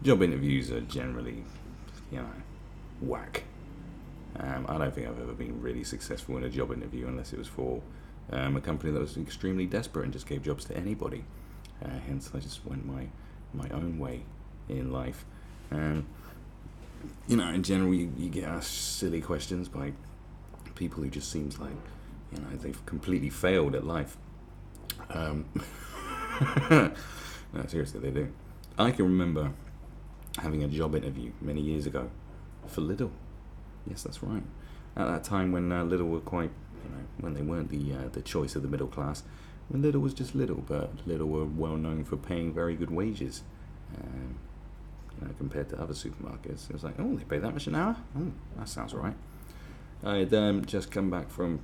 job interviews are generally, you know, whack. I don't think I've ever been really successful in a job interview unless it was for a company that was extremely desperate and just gave jobs to anybody. Hence, I just went my own way in life. You know, in general, you get asked silly questions by people who just seems like, you know, they've completely failed at life. No, seriously, they do. I can remember having a job interview many years ago for Lidl. Yes, that's right. At that time when Lidl were quite, you know, when they weren't the choice of the middle class, when Lidl was just Lidl, but Lidl were well known for paying very good wages. You know, compared to other supermarkets, it was like, oh, they pay that much an hour? Oh, that sounds right. I had just come back from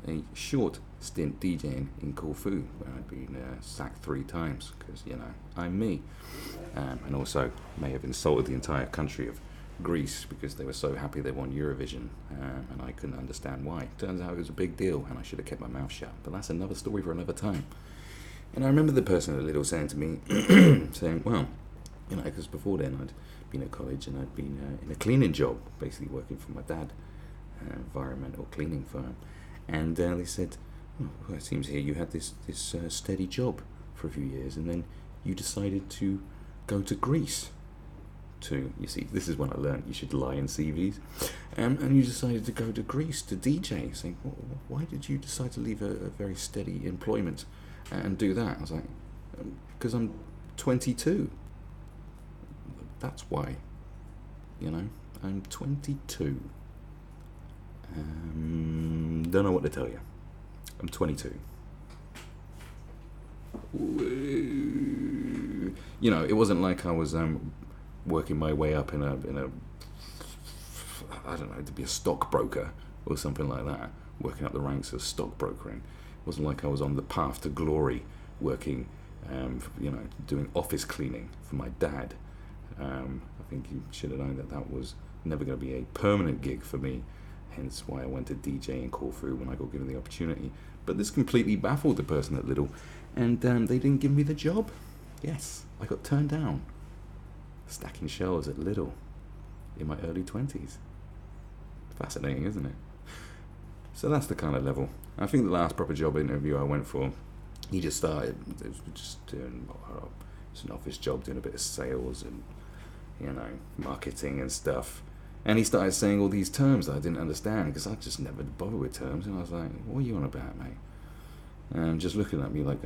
a short stint DJing in Corfu, where I'd been sacked 3 times, because, you know, I'm me. And also may have insulted the entire country of Greece because they were so happy they won Eurovision, and I couldn't understand why. Turns out it was a big deal, and I should have kept my mouth shut. But that's another story for another time. And I remember the person at Lidl saying to me, saying, well, you know, because before then I'd been at college and I'd been in a cleaning job, basically working for my dad, environmental cleaning firm. And they said, oh, well, it seems here you had this steady job for a few years, and then you decided to go to Greece. You see, this is when I learned you should lie in CVs. And you decided to go to Greece to DJ. Saying, why did you decide to leave a very steady employment and do that? I was like, because I'm 22. That's why. You know, I'm 22. Don't know what to tell you. I'm 22. You know, it wasn't like I was working my way up in a I don't know, to be a stockbroker or something like that, working up the ranks of stockbrokering. It wasn't like I was on the path to glory working, you know, doing office cleaning for my dad. I think you should have known that was never going to be a permanent gig for me, hence why I went to DJ in Corfu when I got given the opportunity. But this completely baffled the person at Lidl, and they didn't give me the job. Yes, I got turned down. Stacking shelves at Lidl in my early 20s. Fascinating, isn't it? So that's the kind of level. I think the last proper job interview I went for, he just started, it was just doing it's an office job, doing a bit of sales and, you know, marketing and stuff. And he started saying all these terms that I didn't understand, because I just never bothered with terms. And I was like, what are you on about, mate? And just looking at me like,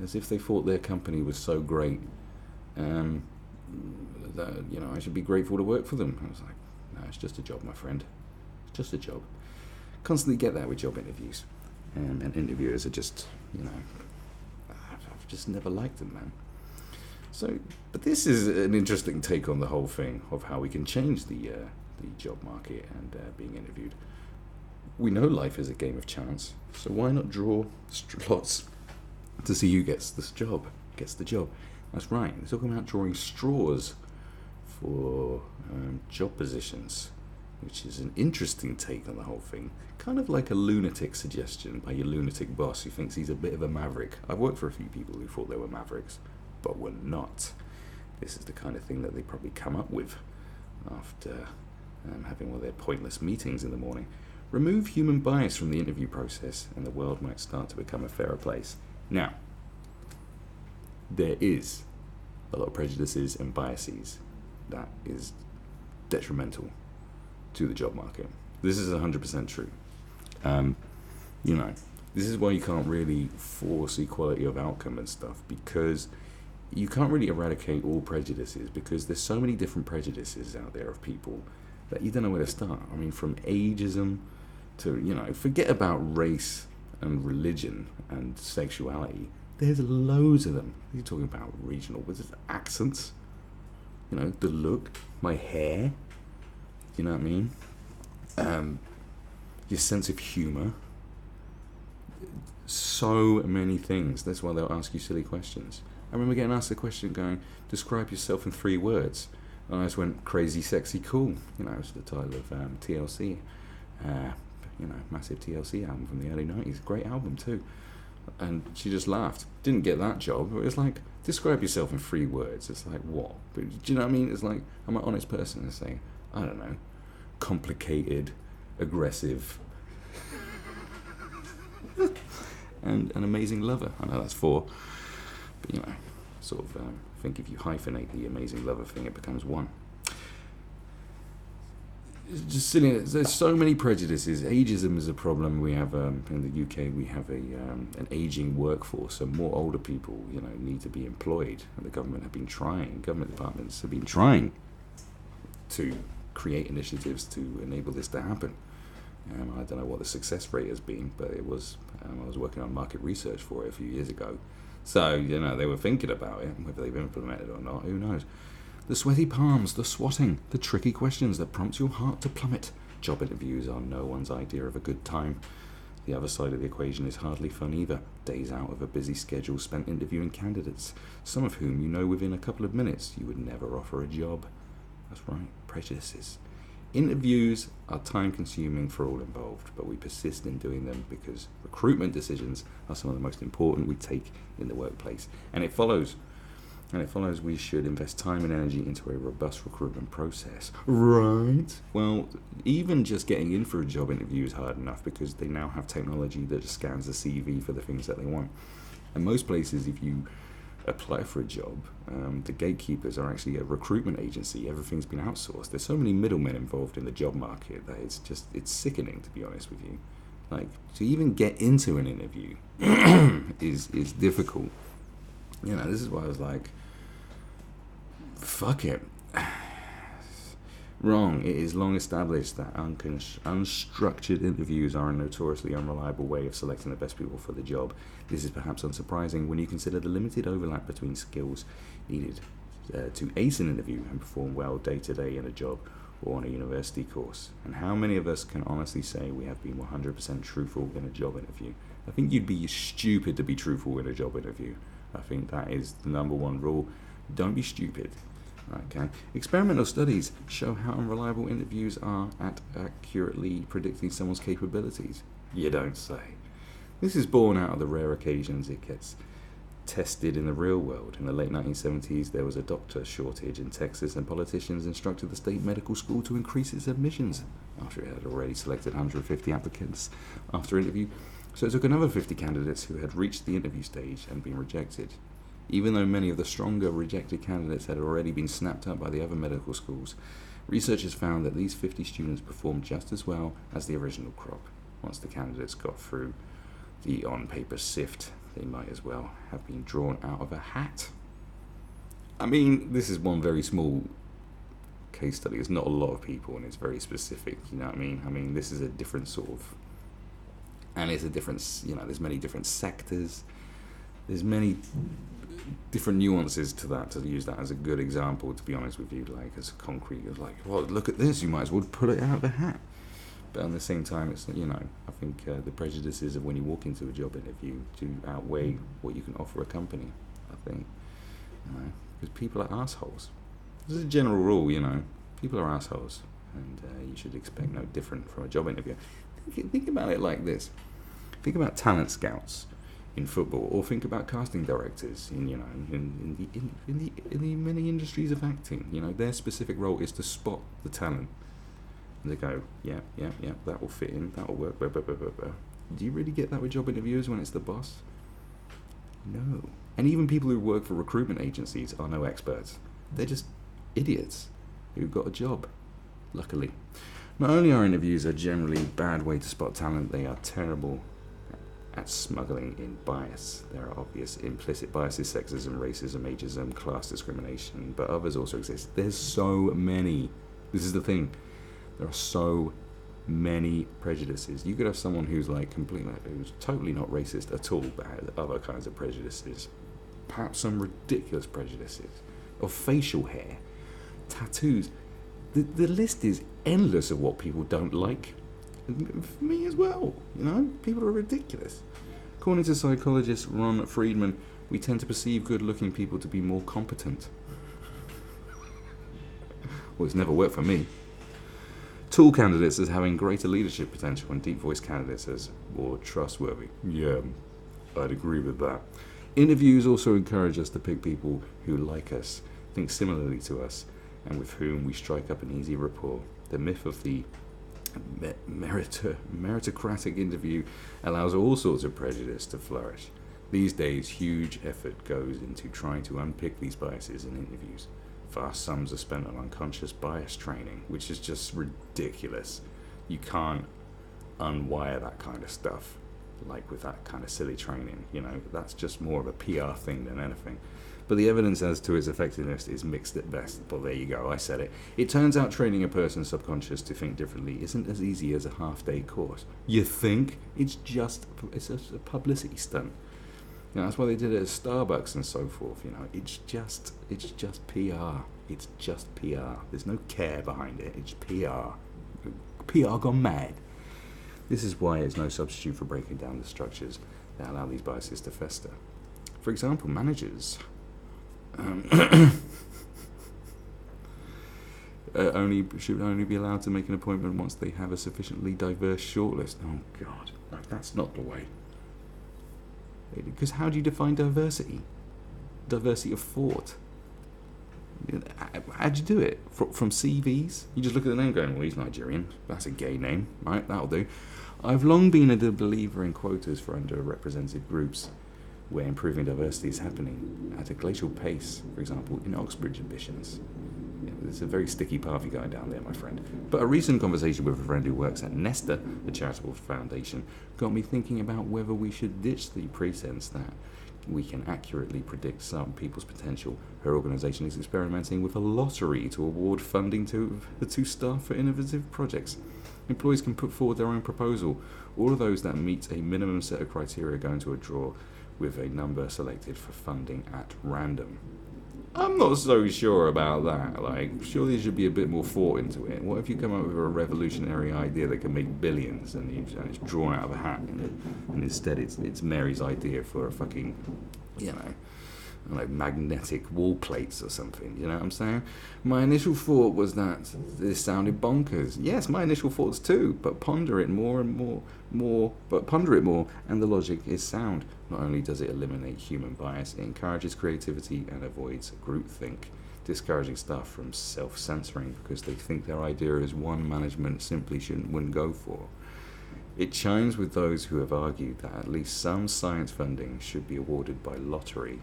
as if they thought their company was so great, that, you know, I should be grateful to work for them. I was like, no, it's just a job, my friend. It's just a job. Constantly get that with job interviews. And interviewers are just, you know, I've just never liked them, man. So, but this is an interesting take on the whole thing of how we can change the job market and being interviewed. We know life is a game of chance, so why not draw lots to see who gets the job? That's right. They're talking about drawing straws for job positions, which is an interesting take on the whole thing. Kind of like a lunatic suggestion by your lunatic boss who thinks he's a bit of a maverick. I've worked for a few people who thought they were mavericks, but were not. This is the kind of thing that they probably come up with after having one of their pointless meetings in the morning. Remove human bias from the interview process and the world might start to become a fairer place. Now, there is a lot of prejudices and biases that is detrimental to the job market. This is 100% true. You know, this is why you can't really force equality of outcome and stuff, because you can't really eradicate all prejudices, because there's so many different prejudices out there of people that you don't know where to start. I mean, from ageism to, you know, forget about race and religion and sexuality. There's loads of them. You're talking about regional, with accents, you know, the look, my hair, you know what I mean? Your sense of humor. So many things. That's why they'll ask you silly questions. I remember getting asked a question going, describe yourself in 3 words. And I just went, crazy, sexy, cool. You know, it's the title of TLC. You know, massive TLC album from the early 90s. Great album too. And she just laughed. Didn't get that job. It was like, describe yourself in 3 words. It's like, what? But do you know what I mean? It's like, I'm an honest person and saying, I don't know, complicated, aggressive, and an amazing lover. I know that's 4, but you know, sort of I think if you hyphenate the amazing lover thing, it becomes 1. It's just silly. There's so many prejudices. Ageism is a problem. We have in the UK. We have an aging workforce, so more older people, you know, need to be employed. And the government departments have been trying to create initiatives to enable this to happen. I don't know what the success rate has been, but it was. I was working on market research for it a few years ago, so you know they were thinking about it. Whether they've implemented it or not, who knows? The sweaty palms, the swatting, the tricky questions that prompt your heart to plummet. Job interviews are no one's idea of a good time. The other side of the equation is hardly fun either. Days out of a busy schedule spent interviewing candidates, some of whom you know within a couple of minutes you would never offer a job. That's right, prejudices. Interviews are time-consuming for all involved, but we persist in doing them because recruitment decisions are some of the most important we take in the workplace. And it follows we should invest time and energy into a robust recruitment process. Right. Well, even just getting in for a job interview is hard enough because they now have technology that just scans the CV for the things that they want. And most places, if you apply for a job, the gatekeepers are actually a recruitment agency. Everything's been outsourced. There's so many middlemen involved in the job market that it's sickening, to be honest with you. Like, to even get into an interview is difficult. You know, this is why I was like, fuck it. Wrong. It is long established that unstructured interviews are a notoriously unreliable way of selecting the best people for the job. This is perhaps unsurprising when you consider the limited overlap between skills needed to ace an interview and perform well day to day in a job or on a university course. And how many of us can honestly say we have been 100% truthful in a job interview? I think you'd be stupid to be truthful in a job interview. I think that is the number 1 rule. Don't be stupid. Okay. Experimental studies show how unreliable interviews are at accurately predicting someone's capabilities. You don't say. This is born out of the rare occasions it gets tested in the real world. In the late 1970s, there was a doctor shortage in Texas, and politicians instructed the state medical school to increase its admissions after it had already selected 150 applicants after interview. So it took another 50 candidates who had reached the interview stage and been rejected. Even though many of the stronger rejected candidates had already been snapped up by the other medical schools, researchers found that these 50 students performed just as well as the original crop. Once the candidates got through the on-paper sift, they might as well have been drawn out of a hat. I mean, this is one very small case study. It's not a lot of people, and it's very specific, you know what I mean? I mean, this is a different sort of... And it's a different, you know, there's many different sectors. There's many different nuances to that, to use that as a good example, to be honest with you, like as concrete, as like, well, look at this, you might as well pull it out of the hat. But at the same time, it's, you know, I think the prejudices of when you walk into a job interview do outweigh what you can offer a company, I think. You know, because people are assholes. This is a general rule, you know, people are assholes, and you should expect no different from a job interview. Think about it like this. Think about talent scouts in football, or think about casting directors in, you know, in the many industries of acting. You know, their specific role is to spot the talent, and they go, yeah, that will fit in, that will work. Blah, blah, blah, blah, blah. Do you really get that with job interviews when it's the boss? No. And even people who work for recruitment agencies are no experts. They're just idiots who've got a job, luckily. Not only are interviews a generally bad way to spot talent, they are terrible at smuggling in bias. There are obvious implicit biases, sexism, racism, ageism, class discrimination, but others also exist. There's so many. This is the thing. There are so many prejudices. You could have someone who's like who's totally not racist at all, but has other kinds of prejudices. Perhaps some ridiculous prejudices. Of facial hair, tattoos. The list is endless of what people don't like. For me as well, you know, people are ridiculous. According to psychologist Ron Friedman, we tend to perceive good-looking people to be more competent. Well, it's never worked for me. Tall candidates as having greater leadership potential, and deep-voice candidates as more trustworthy. Yeah, I'd agree with that. Interviews also encourage us to pick people who like us, think similarly to us, and with whom we strike up an easy rapport. The myth of the meritocratic interview allows all sorts of prejudice to flourish. These days, huge effort goes into trying to unpick these biases in interviews. Vast sums are spent on unconscious bias training, which is just ridiculous. You can't unwire that kind of stuff, like with that kind of silly training. That's just more of a PR thing than anything. But the evidence as to its effectiveness is mixed at best. Well, there you go, I said it. It turns out training a person's subconscious to think differently isn't as easy as a half-day course. You think? It's a publicity stunt. That's why they did it at Starbucks and so forth. It's just PR. It's just PR. There's no care behind it. It's PR. PR gone mad. This is why it's no substitute for breaking down the structures that allow these biases to fester. For example, managers should only be allowed to make an appointment once they have a sufficiently diverse shortlist. Oh God, that's not the way. Because how do you define diversity? Diversity of thought. How do you do it? From CVs? You just look at the name going, well, he's Nigerian. That's a gay name, right? That'll do. I've long been a believer in quotas for underrepresented groups, where improving diversity is happening at a glacial pace, for example, in Oxbridge admissions. It's a very sticky path you're going down there, my friend. But a recent conversation with a friend who works at Nesta, the charitable foundation, got me thinking about whether we should ditch the pretense that we can accurately predict some people's potential. Her organisation is experimenting with a lottery to award funding to staff for innovative projects. Employees can put forward their own proposal. All of those that meet a minimum set of criteria go into a draw, with a number selected for funding at random. I'm not so sure about that. Surely there should be a bit more thought into it. What if you come up with a revolutionary idea that can make billions and it's drawn out of a hat, and instead it's Mary's idea for a fucking, magnetic wall plates or something, you know what I'm saying? My initial thought was that this sounded bonkers. Yes, my initial thoughts too, but ponder it more, and the logic is sound. Not only does it eliminate human bias, it encourages creativity and avoids groupthink, discouraging staff from self-censoring because they think their idea is one management simply wouldn't go for. It chimes with those who have argued that at least some science funding should be awarded by lottery.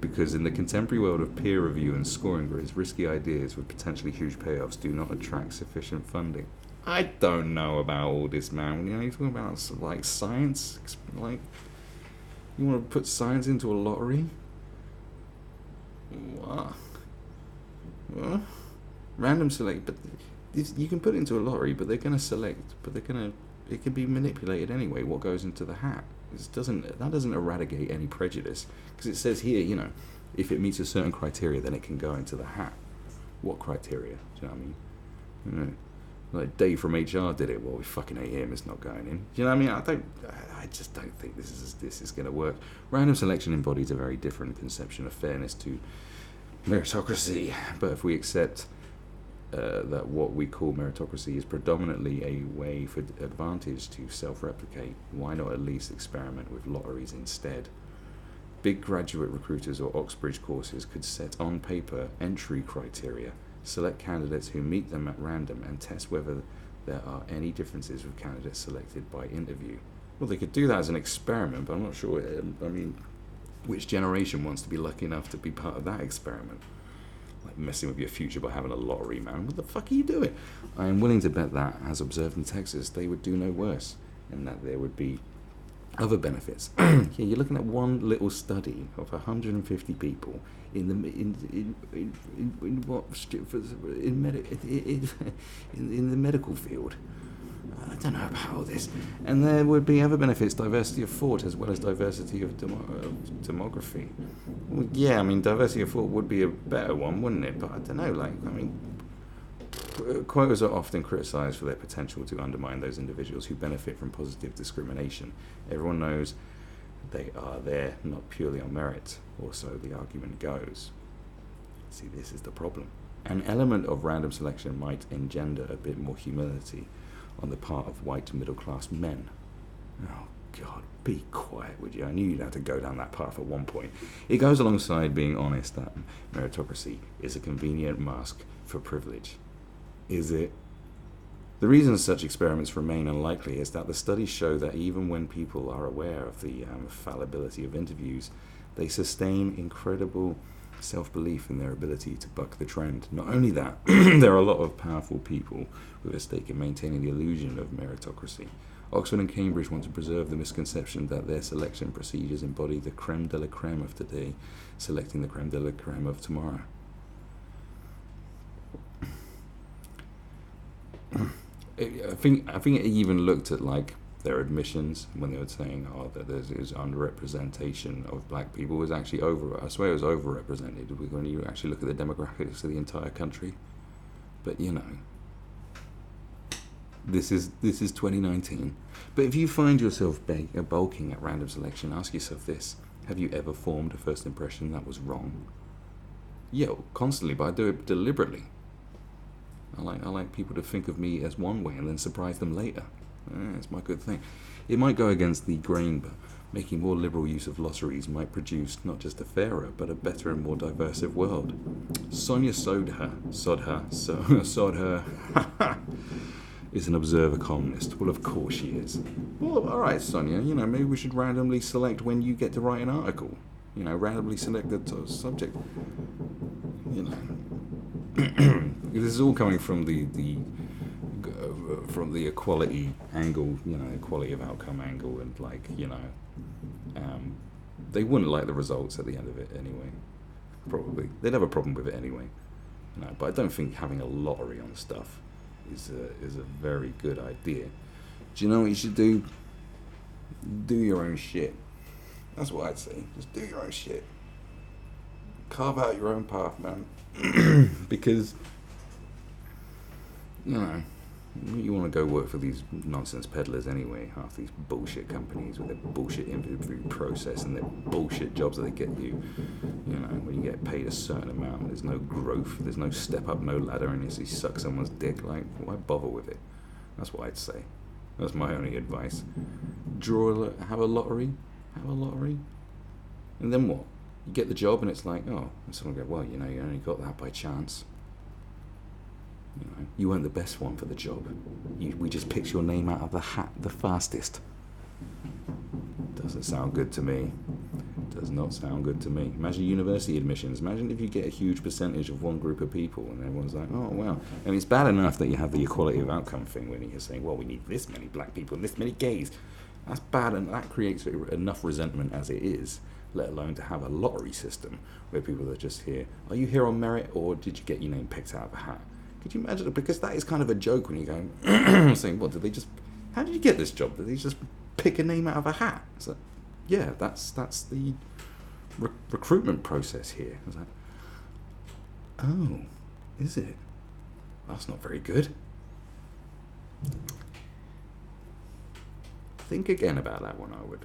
Because in the contemporary world of peer review and scoring grids, risky ideas with potentially huge payoffs do not attract sufficient funding. I don't know about all this, man. You're talking about science? You want to put science into a lottery? What? Random select, but you can put it into a lottery, but they're going to select, it can be manipulated anyway, what goes into the hat. That doesn't eradicate any prejudice, because it says here, if it meets a certain criteria, then it can go into the hat. What criteria? Do you know what I mean? Like Dave from HR did it. Well, we fucking hate him. It's not going in. Do you know what I mean? I just don't think this is going to work. Random selection embodies a very different conception of fairness to meritocracy. But if we accept that what we call meritocracy is predominantly a way for advantage to self-replicate, why not at least experiment with lotteries instead? Big graduate recruiters or Oxbridge courses could set on paper entry criteria, select candidates who meet them at random, and test whether there are any differences with candidates selected by interview. Well, they could do that as an experiment, but I'm not sure, which generation wants to be lucky enough to be part of that experiment? Like messing with your future by having a lottery, man. What the fuck are you doing? I am willing to bet that, as observed in Texas, they would do no worse, and that there would be other benefits. Yeah, you're looking at one little study of 150 people in the medical field. I don't know about all this. And there would be other benefits, diversity of thought as well as diversity of demography. Well, yeah, diversity of thought would be a better one, wouldn't it? But I don't know, quotas are often criticised for their potential to undermine those individuals who benefit from positive discrimination. Everyone knows they are there not purely on merit, or so the argument goes. See, this is the problem. An element of random selection might engender a bit more humility on the part of white middle-class men. Oh, God, be quiet, would you? I knew you'd have to go down that path at one point. It goes alongside being honest that meritocracy is a convenient mask for privilege. Is it? The reason such experiments remain unlikely is that the studies show that even when people are aware of the fallibility of interviews, they sustain incredible self-belief in their ability to buck the trend. Not only that, there are a lot of powerful people with a stake in maintaining the illusion of meritocracy. Oxford and Cambridge want to preserve the misconception that their selection procedures embody the creme de la creme of today, selecting the creme de la creme of tomorrow. I think it even looked at like their admissions when they were saying, oh, that there's underrepresentation of black people was actually I swear it was overrepresented when you actually look at the demographics of the entire country. But you know, this is 2019. But if you find yourself bulking at random selection, ask yourself this: have you ever formed a first impression that was wrong? Yeah, constantly, but I do it deliberately. I like people to think of me as one way and then surprise them later. It's my good thing. It might go against the grain, but making more liberal use of lotteries might produce not just a fairer, but a better and more diverse world. Sonia Sodha is an observer columnist. Well, of course she is. Well, all right, Sonia, maybe we should randomly select when you get to write an article. Randomly select the subject. This is all coming from the equality angle, equality of outcome angle, and they wouldn't like the results at the end of it anyway. Probably they'd have a problem with it anyway. But I don't think having a lottery on stuff is a very good idea. Do you know what you should do? Do your own shit. That's what I'd say. Just do your own shit. Carve out your own path, man. Because you want to go work for these nonsense peddlers anyway. Half these bullshit companies with their bullshit interview process and their bullshit jobs that they get you. When you get paid a certain amount, there's no growth, there's no step up, no ladder, and you suck someone's dick. Like, why bother with it? That's what I'd say. That's my only advice. Have a lottery, and then what? You get the job, and it's like, oh, and someone go, well, you only got that by chance. You weren't the best one for the job. We just picked your name out of the hat the fastest. Doesn't sound good to me. Does not sound good to me. Imagine university admissions. Imagine if you get a huge percentage of one group of people and everyone's like, oh, wow. I mean, it's bad enough that you have the equality of outcome thing when you're saying, well, we need this many black people and this many gays. That's bad, and that creates enough resentment as it is, let alone to have a lottery system where people are just here. Are you here on merit, or did you get your name picked out of a hat? Could you imagine it? Because that is kind of a joke when you go, saying, what, how did you get this job? Did they just pick a name out of a hat? It's like, yeah, that's the recruitment process here. I was like, oh, is it? That's not very good. Think again about that one, I would.